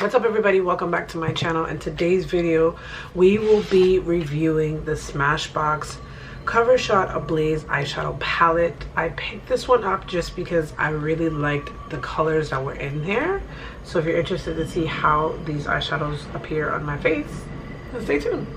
What's up everybody, welcome back to my channel. In today's video we will be reviewing the Smashbox Cover Shot Ablaze eyeshadow palette. I picked this one up just because I really liked the colors that were in here. So if you're interested to see how these eyeshadows appear on my face, then stay tuned.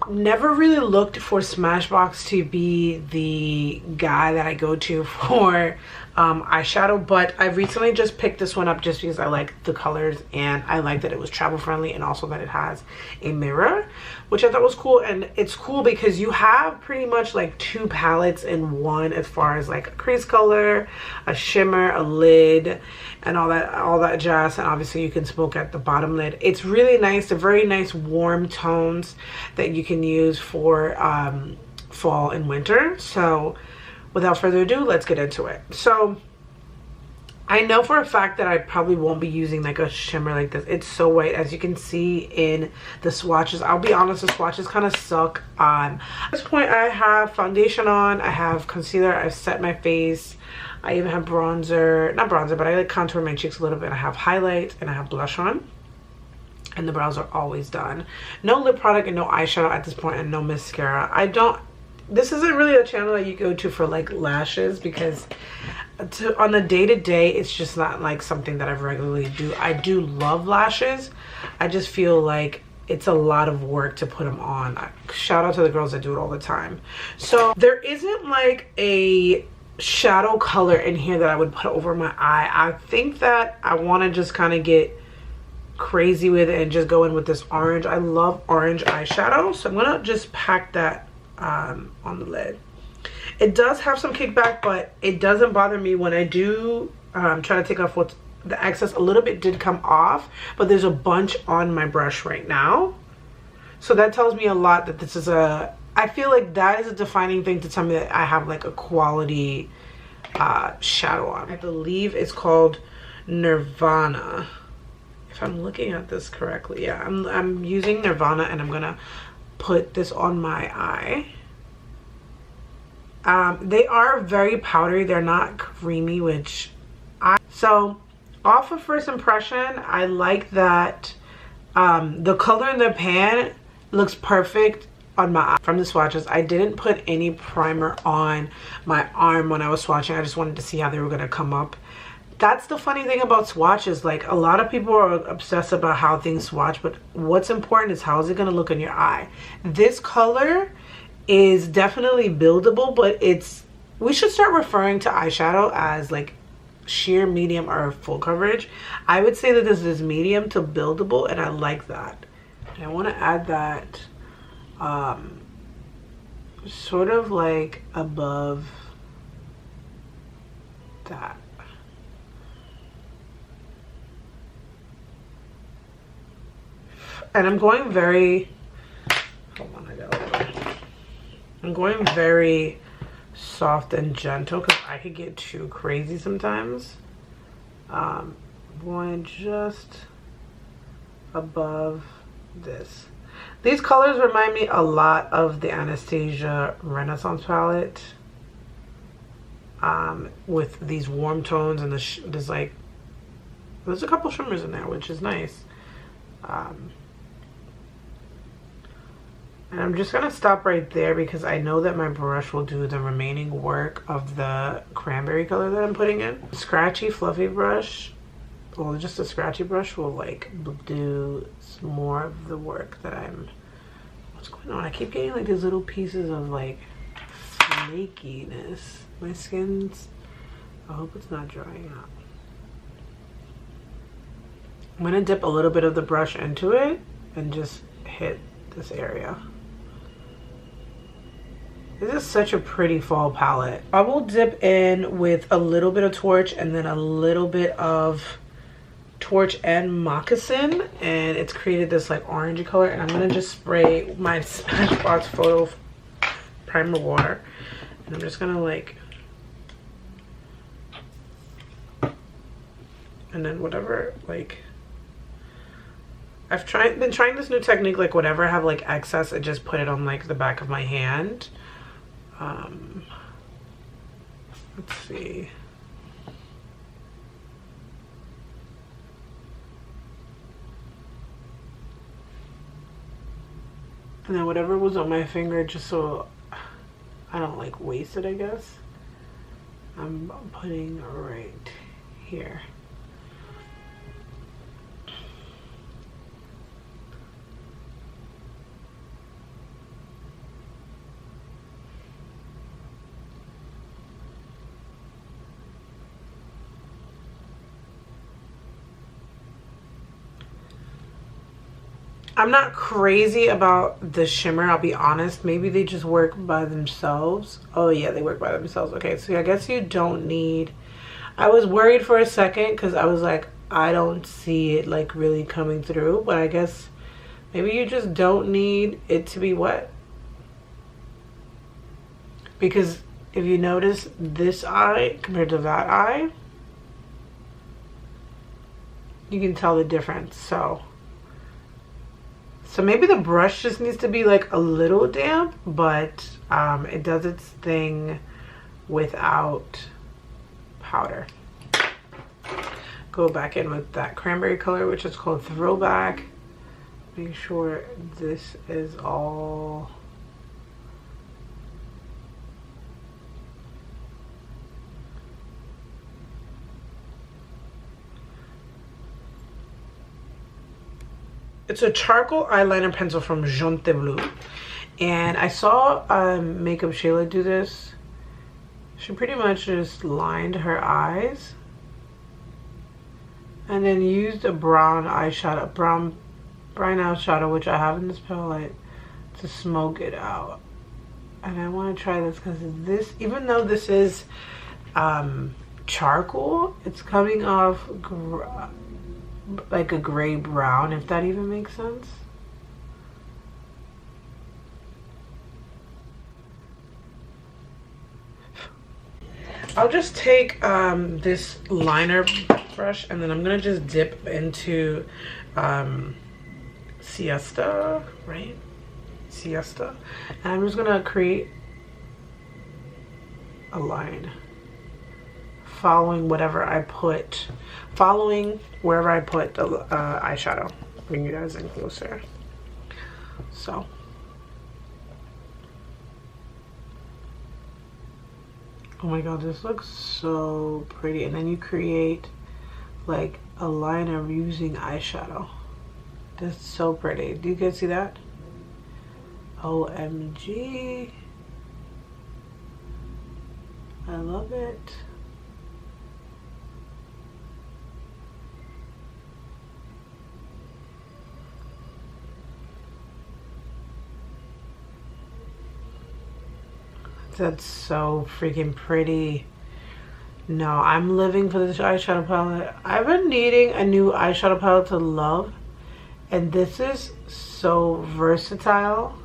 Never really looked for Smashbox to be the guy that I go to for eyeshadow, but I recently just picked this one up just because I like the colors and I like that it was travel friendly and also that it has a mirror, which I thought was cool. And it's cool because you have pretty much like two palettes in one, as far as like a crease color, a shimmer, a lid, and all that jazz. And obviously you can smoke at the bottom lid. It's really nice. They're very nice warm tones that you can use for fall and winter. So without further ado, let's get into it. So I know for a fact that I probably won't be using like a shimmer like this. It's so white, as you can see in the swatches. I'll be honest, the swatches kind of suck. At this point I have foundation on, I have concealer, I've set my face, I even have bronzer, not bronzer, but I like contour my cheeks a little bit. I have highlight and I have blush on, and the brows are always done. No lip product and no eyeshadow at this point, and no mascara. This isn't really a channel that you go to for like lashes, because on the day-to-day it's just not like something that I regularly do. I do love lashes. I just feel like it's a lot of work to put them on. Shout out to the girls that do it all the time. So there isn't like a shadow color in here that I would put over my eye. I think that I want to just kind of get crazy with it and just go in with this orange. I love orange eyeshadow, so I'm gonna just pack that on the lid. It does have some kickback, but it doesn't bother me when I do try to take off what's the excess. A little bit did come off, but there's a bunch on my brush right now, so that tells me a lot that this is a, I feel like that is a defining thing to tell me that I have like a quality shadow on. I believe it's called Nirvana, if I'm looking at this correctly. Yeah, I'm using Nirvana, and I'm gonna put this on my eye. They are very powdery, they're not creamy, so off of first impression I like that the color in the pan looks perfect on my eye. From the swatches, I didn't put any primer on my arm when I was swatching. I just wanted to see how they were going to come up. That's the funny thing about swatches. Like, a lot of people are obsessed about how things swatch, but what's important is how is it going to look in your eye. This color is definitely buildable, but we should start referring to eyeshadow as like sheer, medium, or full coverage. I would say that this is medium to buildable, and I like that. And I want to add that sort of like above that. And I'm going very, hold on, I'm going very soft and gentle because I could get too crazy sometimes. I'm going just above this. These colors remind me a lot of the Anastasia Renaissance palette, with these warm tones, and there's a couple shimmers in there, which is nice. And I'm just gonna stop right there because I know that my brush will do the remaining work of the cranberry color that I'm putting in. Scratchy, fluffy brush, well, just a scratchy brush will like do more of the work that what's going on? I keep getting like these little pieces of like flakiness. My skin's, I hope it's not drying out. I'm gonna dip a little bit of the brush into it and just hit this area. This is such a pretty fall palette. I will dip in with a little bit of Torch and then a little bit of Torch and Moccasin, and it's created this like orangey color. And I'm gonna just spray my Smashbox Photo Primer water, and I'm just gonna like, and then whatever, like, I've been trying this new technique, like whatever I have like excess, I just put it on like the back of my hand. Let's see. And then whatever was on my finger, just so I don't like waste it, I guess, I'm putting right here. I'm not crazy about the shimmer, I'll be honest. Maybe they just work by themselves. Oh yeah, they work by themselves. Okay, so I guess you don't need... I was worried for a second because I was like, I don't see it like really coming through, but I guess maybe you just don't need it to be wet. Because if you notice this eye compared to that eye, you can tell the difference. So maybe the brush just needs to be like a little damp, but it does its thing without powder. Go back in with that cranberry color, which is called Throwback. Make sure this is all... It's a charcoal eyeliner pencil from Jonte Blue. And I saw Makeup Shayla do this. She pretty much just lined her eyes and then used a brown eyeshadow, brown eyeshadow, which I have in this palette, to smoke it out. And I want to try this because this, even though this is charcoal, it's coming off like a gray brown, if that even makes sense. I'll just take this liner brush and then I'm gonna just dip into Siesta, right? Siesta. And I'm just gonna create a line following whatever I put, wherever I put the eyeshadow. Bring you guys in closer. So oh my god, this looks so pretty. And then you create like a liner using eyeshadow. That's so pretty. Do you guys see that? OMG, I love it. That's so freaking pretty. No, I'm living for this eyeshadow palette. I've been needing a new eyeshadow palette to love, and this is so versatile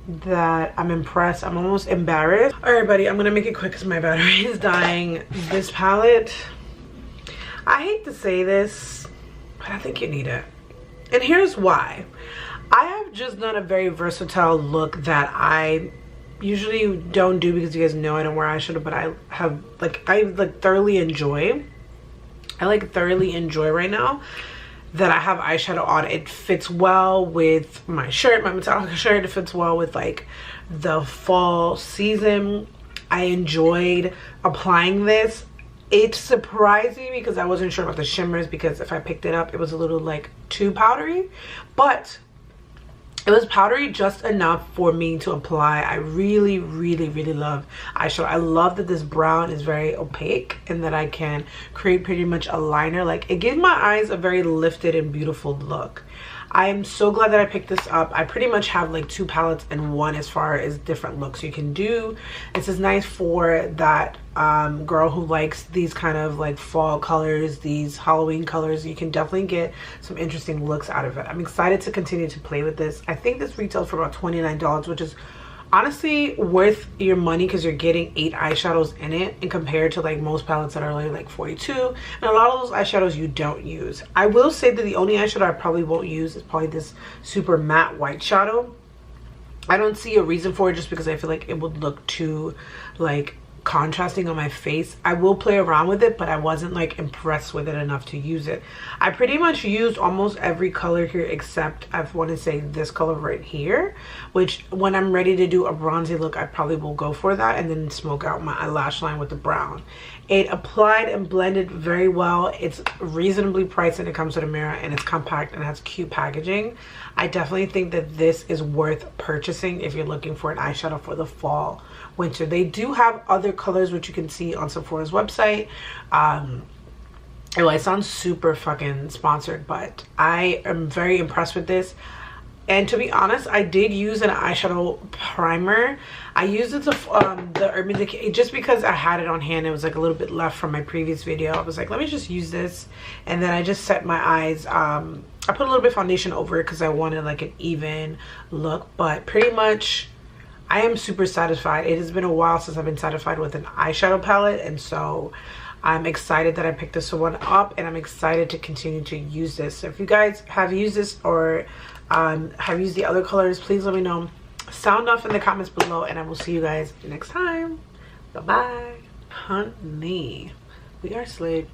that I'm impressed. I'm almost embarrassed. All right, buddy, I'm gonna make it quick because my battery is dying. This palette, I hate to say this, but I think you need it. And here's why. I have just done a very versatile look that I usually don't do because you guys know I don't wear eyeshadow, but I thoroughly enjoy. I thoroughly enjoy right now that I have eyeshadow on. It fits well with my shirt, my Metallica shirt. It fits well with like the fall season. I enjoyed applying this. It surprised me because I wasn't sure about the shimmers, because if I picked it up it was a little like too powdery, but it was powdery just enough for me to apply. I really, really, really love eyeshadow. I love that this brown is very opaque and that I can create pretty much a liner. Like, it gives my eyes a very lifted and beautiful look. I am so glad that I picked this up. I pretty much have like two palettes in one as far as different looks you can do. This is nice for that girl who likes these kind of like fall colors, these Halloween colors. You can definitely get some interesting looks out of it. I'm excited to continue to play with this. I think this retails for about $29, which is honestly worth your money because you're getting 8 eyeshadows in it, and compared to like most palettes that are like 42, and a lot of those eyeshadows you don't use. I will say that the only eyeshadow I probably won't use is probably this super matte white shadow. I don't see a reason for it just because I feel like it would look too like contrasting on my face. I will play around with it, but I wasn't like impressed with it enough to use it. I pretty much used almost every color here except I want to say this color right here, which when I'm ready to do a bronzy look, I probably will go for that and then smoke out my eyelash line with the brown. It applied and blended very well. It's reasonably priced and it comes with a mirror and it's compact and has cute packaging. I definitely think that this is worth purchasing if you're looking for an eyeshadow for the fall, winter. They do have other colors which you can see on Sephora's website. It sounds super fucking sponsored, but I am very impressed with this. And to be honest, I did use an eyeshadow primer. I used it to the Urban Decay just because I had it on hand. It was like a little bit left from my previous video. I was like, let me just use this. And then I just set my eyes. I put a little bit of foundation over it because I wanted like an even look. But pretty much, I am super satisfied. It has been a while since I've been satisfied with an eyeshadow palette. And so I'm excited that I picked this one up. And I'm excited to continue to use this. So if you guys have used this or have used the other colors, please let me know. Sound off in the comments below and I will see you guys next time. Bye bye. Honey, we are slid.